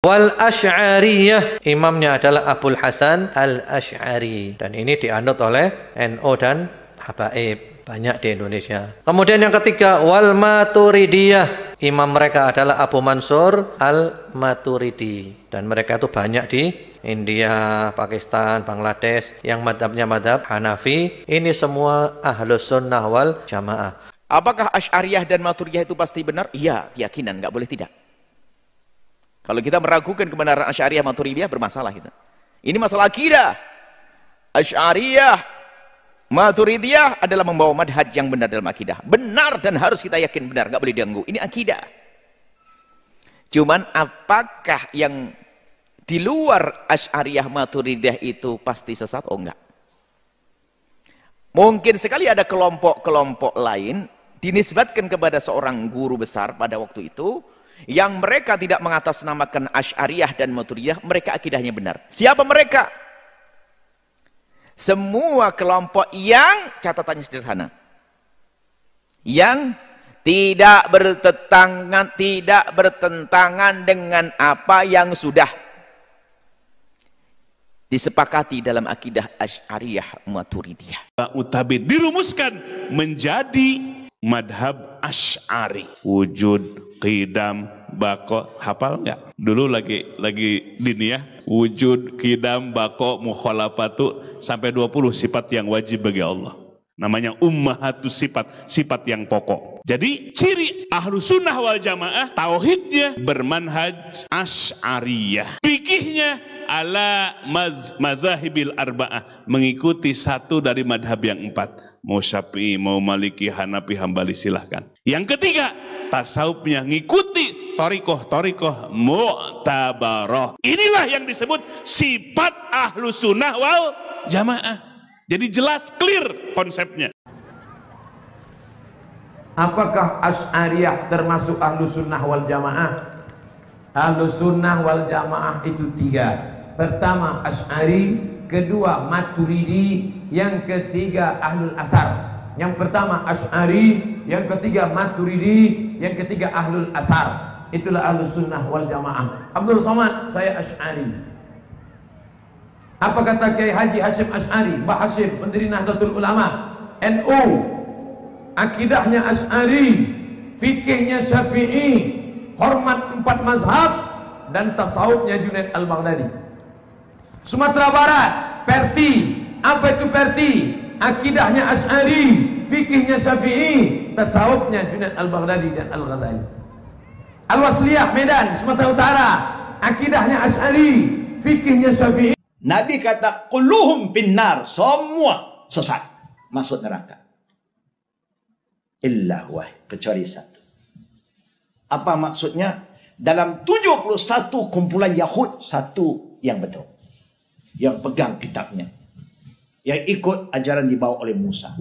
Wal Asy'ariyah, imamnya adalah Abul Hasan Al-Asy'ari, dan ini dianut oleh NU dan Habaib banyak di Indonesia. Kemudian yang ketiga, wal Maturidiyah, imam mereka adalah Abu Mansur Al-Maturidi, dan mereka itu banyak di India, Pakistan, Bangladesh, yang madhabnya madhab Hanafi. Ini semua Ahlus Sunnah wal Jamaah. Apakah Asy'ariyah dan Maturidiyah itu pasti benar? Iya, keyakinan, nggak boleh tidak. Kalau kita meragukan kebenaran Asy'ariyah Maturidiyah, bermasalah kita. Ini masalah akidah. Asy'ariyah Maturidiyah adalah membawa madhaj yang benar dalam akidah. Benar dan harus kita yakin benar, nggak boleh diganggu. Ini akidah. Cuman apakah yang di luar Asy'ariyah Maturidiyah itu pasti sesat? Oh enggak. Mungkin sekali ada kelompok-kelompok lain dinisbatkan kepada seorang guru besar pada waktu itu, yang mereka tidak mengatasnamakan Asy'ariyah dan Maturidiyah, mereka akidahnya benar. Siapa mereka? Semua kelompok yang catatannya sederhana, yang tidak bertentangan dengan apa yang sudah disepakati dalam akidah Asy'ariyah Maturidiyah. Utabid dirumuskan menjadi madhab Asy'ari. Wujud, qidam, bako, hafal nggak? Dulu lagi diniyah, wujud, qidam, bako, mukhalafatu, sampai 20 sifat yang wajib bagi Allah. Namanya ummahatus sifat, sifat yang pokok. Jadi ciri Ahlus Sunnah wal Jamaah, tauhidnya bermanhaj Asy'ariyah. Fikihnya ala mazahibil arba'ah, mengikuti satu dari madhab yang 4. Mau Syafi'i, mau Maliki, Hanafi, Hambali, silahkan. Yang ketiga, tasawufnya ngikuti thariqah mu'tabarah. Inilah yang disebut sifat Ahlus Sunnah wal Jamaah. Jadi jelas, clear konsepnya. Apakah Asy'ariyah termasuk Ahlus Sunnah wal Jamaah? Ahlus Sunnah wal Jamaah itu 3. Pertama Asy'ari, kedua Maturidi, yang ketiga Ahlul Asar. Yang pertama Asy'ari, yang ketiga Maturidi, yang ketiga Ahlul Asar. Itulah Ahlus Sunnah wal Jamaah. Abdul Somad, saya Asy'ari. Apa kata Kiai Haji Hasyim Asy'ari, Mbah Hasyim, pendiri Nahdlatul Ulama, NU? Akidahnya Asy'ari, fikihnya Syafi'i, hormat 4 mazhab, dan tasawufnya Junaid Al-Baghdadi. Sumatera Barat, Perti. Apa itu Perti? Akidahnya Asy'ari, fikihnya Syafi'i, tasawufnya Junaid Al-Baghdadi dan Al-Ghazali. Al-Wasliyah Medan, Sumatera Utara, akidahnya Asy'ari, fikihnya Syafi'i. Nabi kata kulluhum finnar, semua sesat, masuk neraka. Illa wahid, kecuali satu. Apa maksudnya? Dalam 71 kumpulan Yahud, satu yang betul, yang pegang kitabnya, yang ikut ajaran dibawa oleh Musa.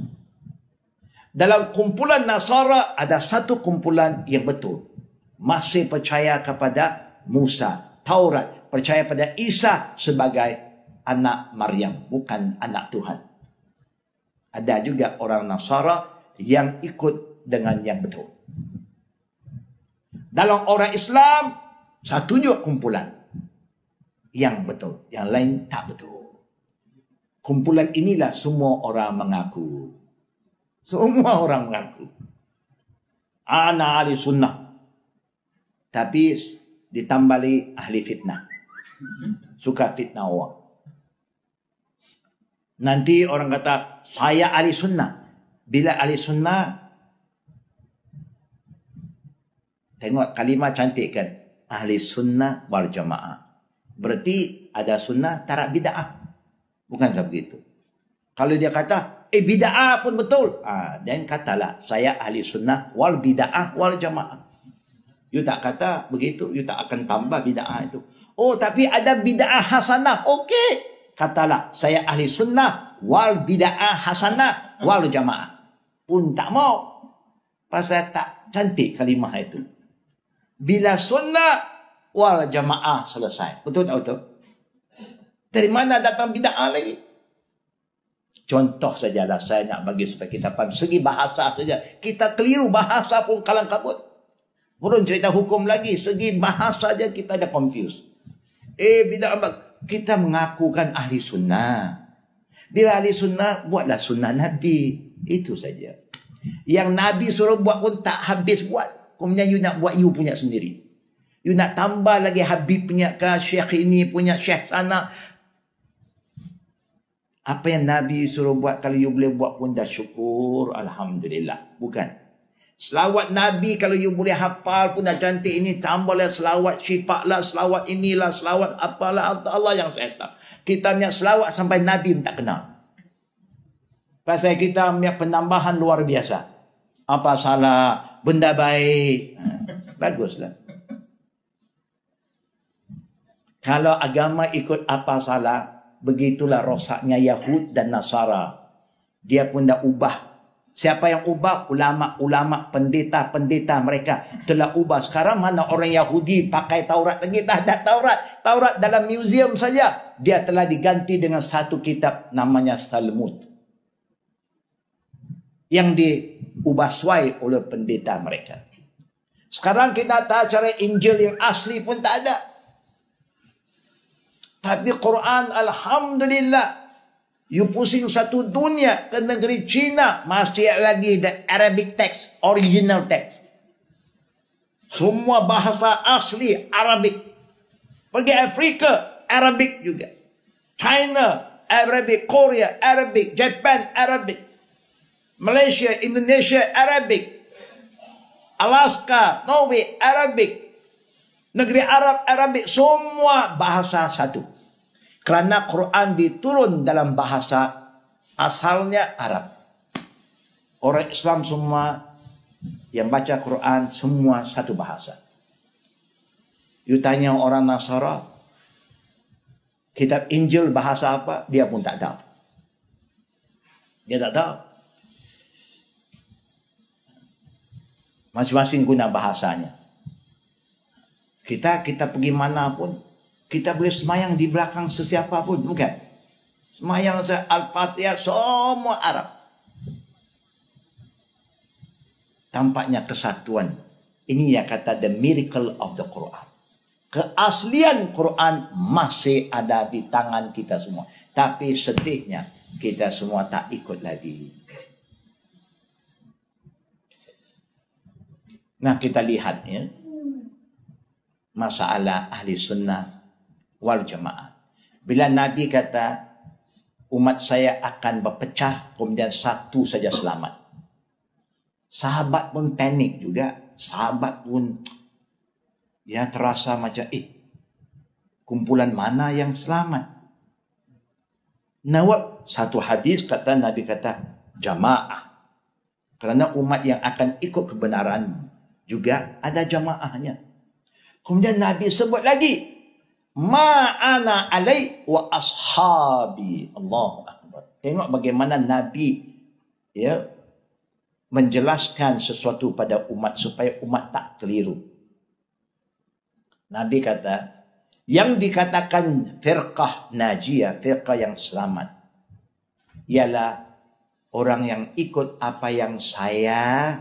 Dalam kumpulan Nasara ada satu kumpulan yang betul, masih percaya kepada Musa, Taurat, percaya pada Isa sebagai anak Maryam, bukan anak Tuhan. Ada juga orang Nasara yang ikut dengan yang betul. Dalam orang Islam, satu juga kumpulan yang betul, yang lain tak betul. Kumpulan inilah semua orang mengaku. Semua orang mengaku ana ahli sunnah, tapi ditambali ahli fitnah. Suka fitnah orang. Nanti orang kata saya ahli sunnah. Bila ahli sunnah, tengok kalimat cantik kan, ahli sunnah wal jamaah. Berarti ada sunnah, tarak bid'ah. Bukan begitu. Kalau dia kata, bid'ah pun betul. Dan katalah, saya ahli sunnah wal bid'ah wal jamaah. You tak kata begitu, you tak akan tambah bid'ah itu. Oh, tapi ada bid'ah hasanah. Okey. Katalah, saya ahli sunnah wal bid'ah hasanah wal jamaah. Pun tak mau. Pasal tak cantik kalimah itu. Bila sunnah wal jamaah selesai. Betul tak betul? Dari mana datang bid'ah lagi? Contoh sajalah saya nak bagi supaya kita faham. Segi bahasa saja. Kita keliru bahasa pun kalang kabut. Belum cerita hukum lagi. Segi bahasa saja kita ada confused. Bid'ah. Kita mengakukan ahli sunnah. Bila ahli sunnah, buatlah sunnah Nabi. Itu saja. Yang Nabi suruh buat pun tak habis buat. Kemudian you nak buat you punya sendiri. You nak tambah lagi Habib punya ke, syekh ini punya, syekh sana. Apa yang Nabi suruh buat, kalau you boleh buat pun dah syukur. Alhamdulillah. Bukan. Selawat Nabi kalau you boleh hafal pun dah cantik, ini tambahlah selawat syifa lah, selawat inilah, selawat apalah, Allah yang saya tahu. Kita punya selawat sampai Nabi pun tak kenal. Pasal kita punya penambahan luar biasa. Apa salah, benda baik. Baguslah. Kalau agama ikut apa salah, begitulah rosaknya Yahud dan Nasara. Dia pun dah ubah. Siapa yang ubah? Ulama-ulama, pendeta-pendeta mereka telah ubah. Sekarang mana orang Yahudi pakai Taurat lagi? Tak ada Taurat. Taurat dalam museum saja. Dia telah diganti dengan satu kitab namanya Talmud. Yang diubah suai oleh pendeta mereka. Sekarang kita tahu cara Injil yang asli pun tak ada. Tapi Quran, Alhamdulillah. You pusing satu dunia ke negeri China, masih lagi the Arabic text, original text. Semua bahasa asli Arabic. Pergi Afrika, Arabic juga. China, Arabic. Korea, Arabic. Japan, Arabic. Malaysia, Indonesia, Arabic. Alaska, Norway, Arabic. Negeri Arab, Arabic. Semua bahasa satu. Kerana Quran diturun dalam bahasa asalnya Arab. Orang Islam semua yang baca Quran semua satu bahasa. You tanya orang Nasara, kitab Injil bahasa apa? Dia pun tak tahu. Dia tak tahu. Masing-masing guna bahasanya. Kita pergi mana pun, kita boleh semayang di belakang sesiapa pun, bukan? Semayang Al-Fatihah semua Arab. Tampaknya kesatuan. Ini yang kata the miracle of the Quran. Keaslian Quran masih ada di tangan kita semua. Tapi sedihnya kita semua tak ikut lagi. Nah, kita lihat ya. Masalah ahli sunnah wal jamaah. Bila Nabi kata umat saya akan berpecah, kemudian satu saja selamat. Sahabat pun panik juga. Sahabat pun ya terasa macam kumpulan mana yang selamat? Nawab satu hadis kata Nabi kata jamaah. Kerana umat yang akan ikut kebenaran juga ada jamaahnya. Kemudian Nabi sebut lagi ma'ana alai wa ashabi. Allahu Akbar. Tengok bagaimana Nabi ya menjelaskan sesuatu pada umat supaya umat tak keliru. Nabi kata, yang dikatakan firqah najiyah, firqah yang selamat, ialah orang yang ikut apa yang saya